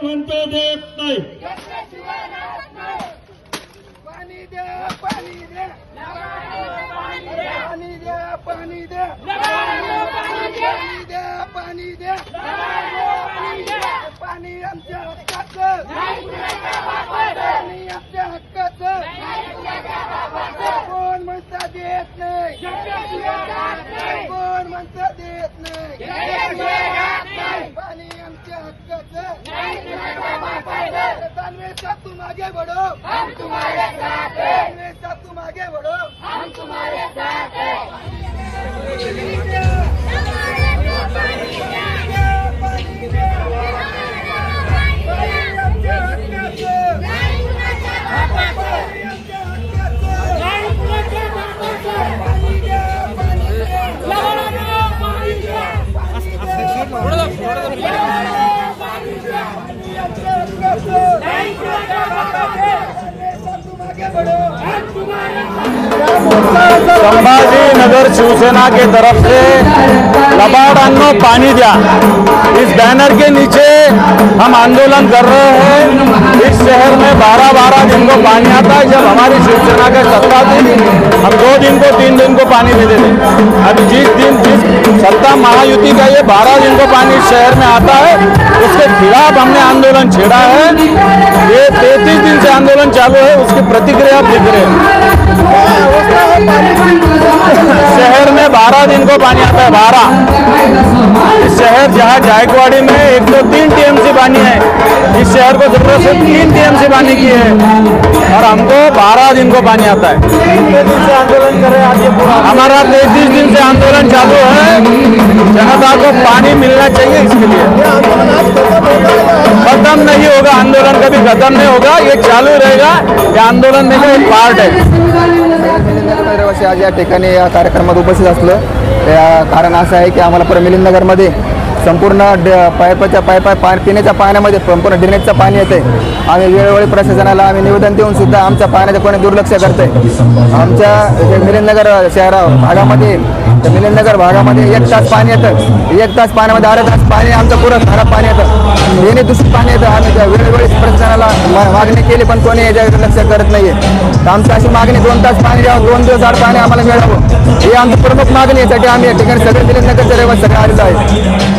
म्हणतो देत नाही। पाणी द्या, पाणी द्या, पाणी द्या, पाणी द्या, पाणी द्या, पाणी आमच्या हक्काचं, पाणी आमच्या हक्काचं, कोण म्हणता देत नाही, कोण म्हणता देत नाही, पाणी आमच्या हक्काचं। तानवे साथ तुम आगे बढ़ो, हम तुम्हारे साथ हैं। तानवे साथ तुम आगे बढ़ो, हम तुम्हारे साथ हैं। संभाजीनगर शिवसेना के तरफ से लबाड़ांनो पानी दिया, इस बैनर के नीचे हम आंदोलन कर रहे हैं। इस शहर में 12-12 दिन को पानी आता है। जब हमारी शिवसेना का सत्ता थी, हम 2 दिन को 3 दिन को पानी देते थे। अभी जिस सत्ता महायुति का ये 12 दिन को पानी इस शहर में आता है, उसके खिलाफ हमने आंदोलन छेड़ा है। ये 33 दिन से आंदोलन चालू है, उसकी प्रतिक्रिया आप दिख रहे हैं। शहर में 12 दिन को पानी आता है, 12। इस शहर जहाँ जायकवाड़ी में 103 टीएमसी पानी है, इस शहर को जरूरत से 3 टीएमसी पानी की है और हमको 12 दिन को पानी आता है। कितने दिन से आंदोलन कर रहे हैं आज? ये पूरा हमारा 33 दिन से आंदोलन चालू है। जनता को पानी मिलना चाहिए, इसके लिए खत्म नहीं होगा। आंदोलन कभी खत्म नहीं होगा, ये चालू रहेगा। ये आंदोलन में एक पार्ट है। रहिवासी आज या ठिकाणी या कार्यक्रमात उपस्थित असलं, कारण असं आहे की आम्हाला मिलिंदनगरमध्ये संपूर्ण पाईपाच्या पिण्याच्या पाण्यामध्ये संपूर्ण ड्रेनेजचं पाणी येते। आम्ही वेळोवेळी प्रशासनाला आम्ही निवेदन देऊन सुद्धा आमच्या पाण्याचं कोणी दुर्लक्ष करते। आमच्या मिलिंदनगर भागामध्ये मिलिंदनगर भागामध्ये 1 तास पाणी येतं, 1 तास पाण्यामध्ये अर्धा तास पाणी आमचं पुरं खराब पाणी येतं, येणे दूषित पाणी येतं। आम्ही वेळोवेळी प्रशासनाला मागणी केली पण कोणी याच्यावर लक्ष करत नाहीये। आमची अशी मागणी 2 तास पाणी द्यावं, 2 दिवस आड पाणी आम्हाला मिळावं, ही आमची प्रमुख मागणी आहे। यासाठी आम्ही या ठिकाणी सगळे मिलिंदनगरचे रहिवासी सगळे आलेलो आहे।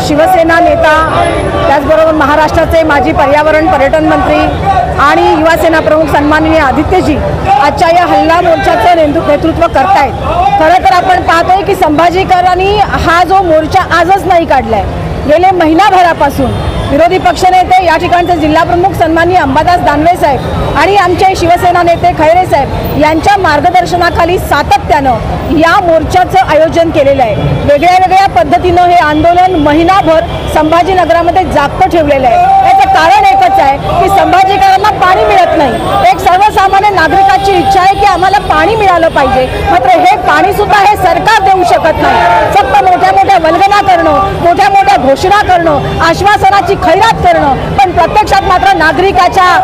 शिवसेना नेता, त्याचबरोबर महाराष्ट्राचे माजी पर्यावरण पर्यटन मंत्री आणि युवासेना प्रमुख सन्माननीय आदित्यजी आजच्या या हल्ला मोर्चाचं नेतृत्व करतायत। खरं तर आपण पाहतोय की संभाजीकरांनी हा जो मोर्चा आजच नाही काढलाय, गेले महिनाभरापासून विरोधी पक्षनेते या ठिकाणचे जिल्हाप्रमुख सन्माननीय अंबादास दानवे साहेब आणि आमचे शिवसेना नेते खैरे साहेब यांच्या मार्गदर्शनाखाली सातत्यानं या मोर्चाचं आयोजन केलेलं आहे। वेगळ्या वेगळ्या पद्धतीनं हे आंदोलन महिनाभर संभाजीनगरामध्ये जागतं ठेवलेलं आहे। याचं कारण एकच आहे की संभाजीकरांना पाणी मिळत नाही। एक सर्वसामान्य नागरिकाची इच्छा आहे की आम्हाला पाणी मिळालं पाहिजे, मात्र हे पाणी सुद्धा हे सरकार देऊ शकत नाही। फक्त मोठ्या मोठ्या वल्गना करणं, मोठ्या मोठ्या घोषणा करणं, आश्वासनाची खैरात करणं, पण प्रत्यक्षात मात्र नागरिकाच्या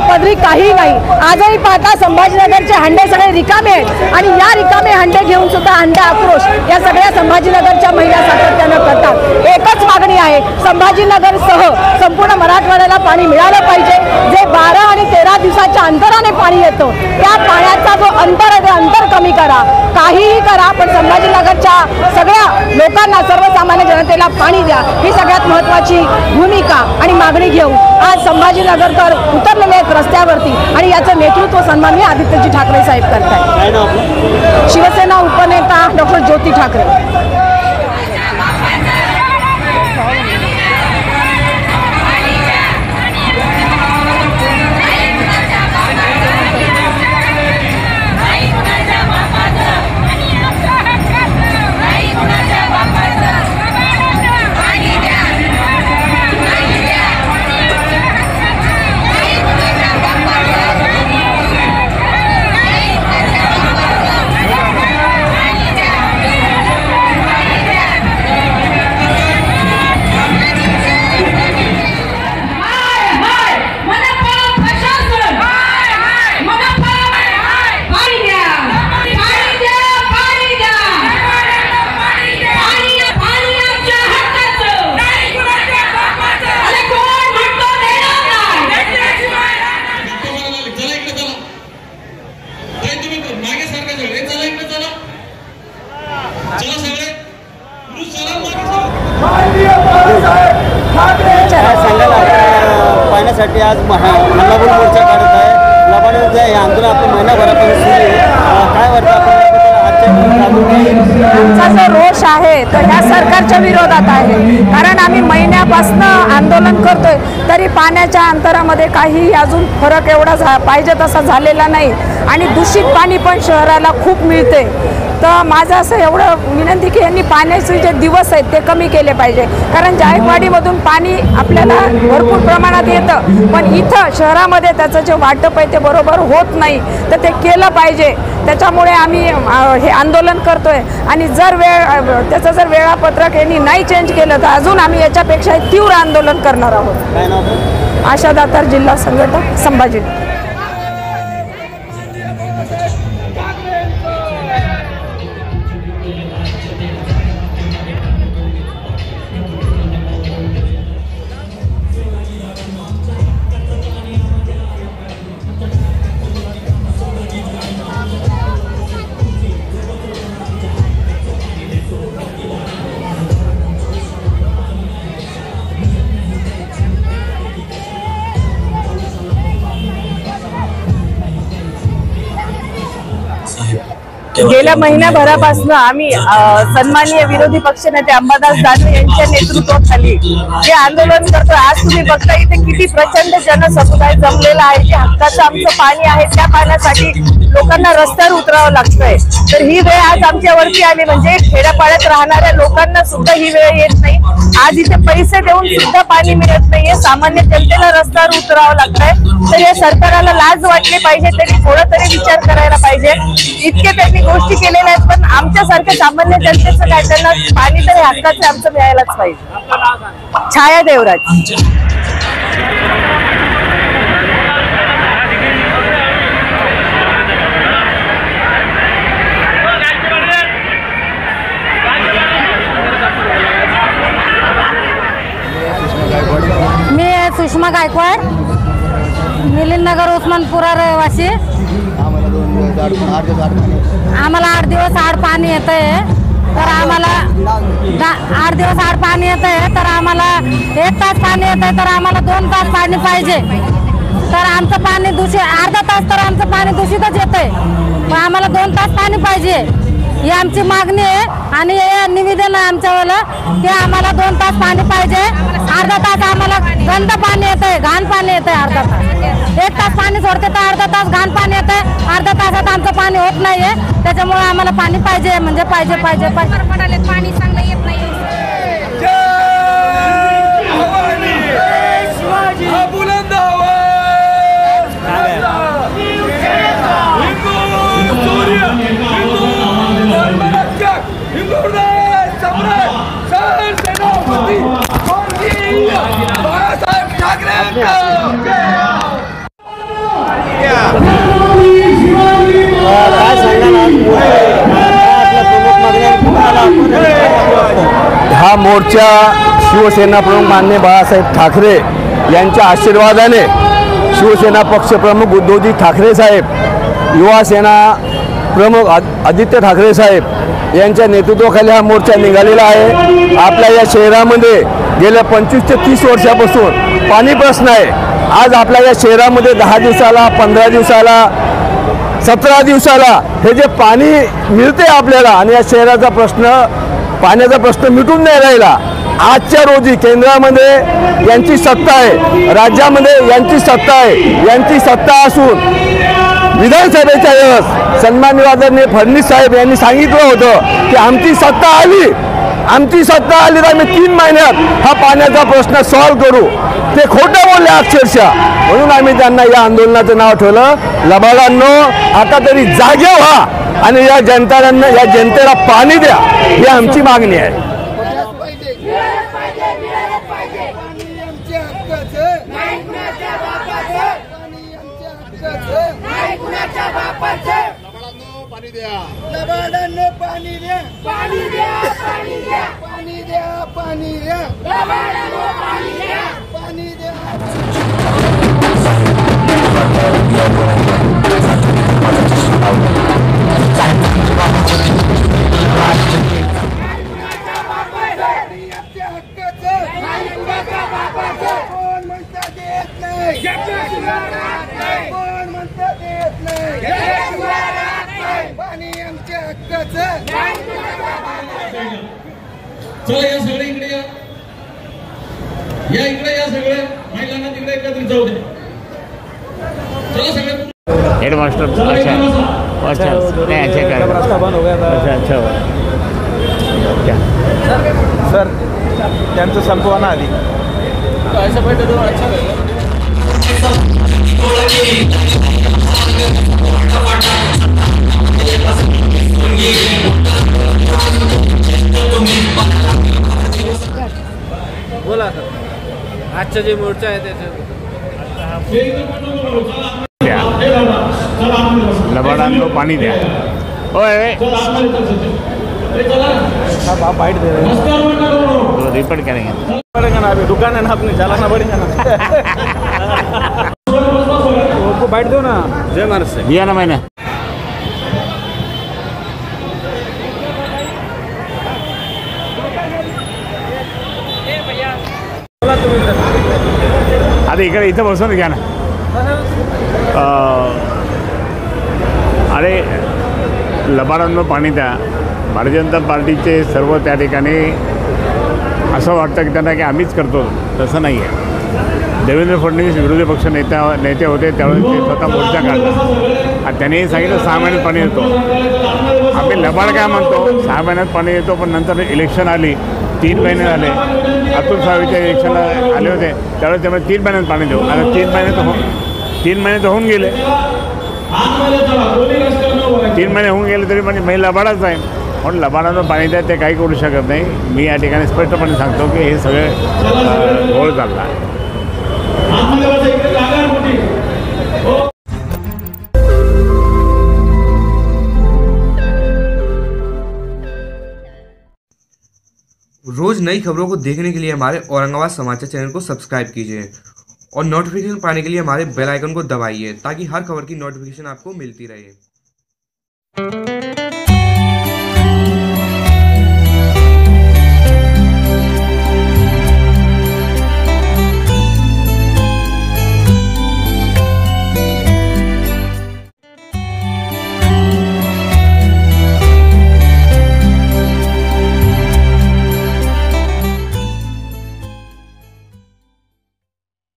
पदरी काही नाही। आजही पाहता संभाजीनगरचे हंडे सगळे रिकामे आहेत आणि या रिकामे हंडे घेऊन सुद्धा हंडा आक्रोश या सगळ्या संभाजीनगरच्या महिला सातत्यानं करतात। एकच मागणी आहे, संभाजीनगरसह संपूर्ण मराठवाड्याला पाणी मिळालं पाहिजे। जे 12 आणि 13 दिवसाच्या अंतराने पाणी येतं त्या पाण्याचा जो अंतर आहे ते अंतर कमी करा, काहीही करा, पण संभाजीनगरच्या सगळ्या लोकांना, सर्वसामान्य जनतेला पाणी द्या, ही सगळ्यात महत्त्वाची भूमिका आणि मागणी घेऊन आज संभाजीनगरकर उतरलेले आहेत रस्त्यावरती आणि याचं नेतृत्व सन्माननीय आदित्यजी ठाकरे साहेब करतात। शिवसेना उपनेता डॉक्टर ज्योती ठाकरे। पाण्यासाठी आज हल्लाबोल मोर्चा काढत आहे। लबाडाचं हे आंदोलन आपलं महिनाभरापासून सुरू आहे। काय वाटतं आमचा जो रोष आहे तो ह्या सरकारच्या विरोधात आहे, कारण आम्ही महिन्यापासून आंदोलन करतोय तरी पाण्याच्या अंतरामध्ये काही अजून फरक एवढा पाहिजे तसा झालेला नाही आणि दूषित पाणी पण शहराला खूप मिळते। तर माझं असं एवढं विनंती की यांनी पाण्याचे जे दिवस आहेत ते कमी केले पाहिजे, कारण जायकवाडीमधून पाणी आपल्याला भरपूर प्रमाणात येतं, पण इथं शहरामध्ये त्याचं जे वाटप आहे ते बरोबर होत नाही, तर ते केलं पाहिजे। त्याच्यामुळे आम्ही हे आंदोलन करतोय आणि जर त्याचं जर वेळापत्रक यांनी नाही चेंज केलं तर अजून आम्ही याच्यापेक्षा तीव्र आंदोलन करणार आहोत। आशा दातार, जिल्हा संघटक, संभाजी। गेल्या महिन्याभरापासून आम्ही सन्माननीय विरोधी पक्षनेते अंबादास दानवे यांच्या नेतृत्वाखाली जे आंदोलन करतो। आज तुम्ही बघता इथे किती प्रचंड जनसमुदाय जमलेला आहे, जे हक्काचं आमचं पाणी आहे त्या पाण्यासाठी लोकांना रस्त्यावर उतरावं लागतंय। तर ही वेळ आज आमच्यावरती आली, म्हणजे खेड्यापाड्यात राहणाऱ्या लोकांना सुद्धा ही वेळ येत नाही। आज इथे पैसे देऊन सुद्धा पाणी मिळत नाहीये, सामान्य जनतेला रस्त्यावर उतरावं लागतंय। तर या सरकारला लाज वाटली पाहिजे, त्यांनी थोडा तरी विचार करायला पाहिजे। इतके त्यांनी गोष्टी केलेल्या आहेत, पण आमच्यासारख्या सामान्य जनतेचं काय, त्यांना पाणी तर हक्काचं आमचं मिळायलाच पाहिजे। छाया देवराज। मी सुषमा गायकवाड, मिलिंदनगर उस्मानपुरा रहिवासी। आम्हाला 8 दिवस आड पाणी येत आहे, तर आम्हाला 8 दिवस आड पाणी येत आहे, तर आम्हाला 1 तास पाणी येत आहे, तर आम्हाला 2 तास पाणी पाहिजे। तर आमचं पाणी दूषित, अर्धा तास तर आमचं पाणी दूषितच येत आहे, पण आम्हाला 2 तास पाणी पाहिजे, ही आमची मागणी आहे। आणि हे निवेदन आहे आमच्यावाला की आम्हाला 2 तास पाणी पाहिजे। अर्धा तास आम्हाला गंद पाणी येतंय, घाण पाणी येतंय अर्धा तास. 1 तास पाणी सोडते तर अर्धा तास घाण पाणी येतंय. अर्धा तासात आमचं पाणी होत नाहीये. त्याच्यामुळे आम्हाला पाणी पाहिजे म्हणजे पाहिजे पाहिजे पाहिजे. पाणी चांगलं येत नाही. काय हा मोर्चा शिवसेना प्रमुख माननीय बाळासाहेब ठाकरे यांच्या आशीर्वादाने शिवसेना पक्षप्रमुख उद्धवजी ठाकरे साहेब, युवा सेना प्रमुख आदित्य ठाकरे साहेब यांच्या नेतृत्वाखाली हा मोर्चा निघालेला आहे. आपल्या या शहरामध्ये गेल्या 25 ते 30 वर्षापासून पाणी प्रश्न आहे. आज आपल्या या शहरामध्ये 10 दिवसाला, 15 दिवसाला, 17 दिवसाला हे जे पाणी मिळते आपल्याला आणि या शहराचा प्रश्न, पाण्याचा प्रश्न मिटून नाही राहिला. आजच्या रोजी केंद्रामध्ये यांची सत्ता आहे, राज्यामध्ये यांची सत्ता आहे. यांची सत्ता असून विधानसभेच्या वेळेस सन्माननीय आदरणीय फडणवीस साहेब यांनी सांगितलं होतं की आमची सत्ता आली तर आम्ही 3 महिन्यात हा पाण्याचा प्रश्न सॉल्व्ह करू. ते खोटं बोलले अक्षरशः. म्हणून आम्ही त्यांना या आंदोलनाचं नाव ठेवलं लबाडांनो, आता तरी जागे व्हा आणि या जनतेला पाणी द्या, ही आमची मागणी आहे. लबाडांनो पाणी द्या, पाणी द्या, पाणी द्या, पाणी द्या, पाणी द्या, लबाडांनो पाणी द्या, पाणी द्या. कोण म्हणता देत नाही, कोण म्हणता देत नाही, पाणी आमच्या हक्काचं. चला या सगळे इकडे या इकडे या सगळे महिलांना तिकडे एकत्रित जाऊ दे. चला सगळे हेडमास्टर अच्छा नहीं अच्छे कर रास्ता बंद हो गया था. अच्छा क्या सर त्यांचं संपवा ना आधी. ऐसा बैठे तो अच्छा लगेगा. बोला सर, आजचा जे मोर्चा आहे त्याच्यात लबाडांनो पानी द्या. ओए आप बाइट दे रहे हैं तो रिपोर्ट करेंगे. पड़ेगा ना, अभी दुकान है ना अपने, चलाना पड़ेगा ना. उनको बाइट दो ना. जय महाराष्ट्र दिया ना मैंने. आता इकडे इथं बसून घ्या ना. अरे लबाडांनो पाणी द्या. भारतीय जनता पार्टीचे सर्व त्या ठिकाणी असं वाटतं की त्यांना की आम्हीच करतो, तसं नाही आहे. देवेंद्र फडणवीस विरोधी पक्ष नेते होते त्यावेळेस ते स्वतः मोर्चा काढला आणि त्यांनी सांगितलं 6 महिन्यात पाणी येतो. आम्ही लबाड काय म्हणतो, 6 महिन्यात पाणी येतो, पण नंतर इलेक्शन आली, 3 महिने झाले. अतुल सावेच्या इलेक्शनला आले होते त्यावेळेस त्यामुळे 3 महिन्यात पाणी देऊ. आता 3 महिने तर होऊन गेले. 3 महिने होऊन गेले तरी पण मी लबाडाच आहे. म्हणून लबाडांना पाणी द्या, ते काही करू शकत नाही. मी या ठिकाणी स्पष्टपणे सांगतो की हे सगळे घोळ चालला आहे. रोज नई खबरों को देखने के लिए हमारे औरंगाबाद समाचार चैनल को सब्सक्राइब कीजिए और नोटिफिकेशन पाने के लिए हमारे बेल आइकन को दबाइए ताकि हर खबर की नोटिफिकेशन आपको मिलती रहे.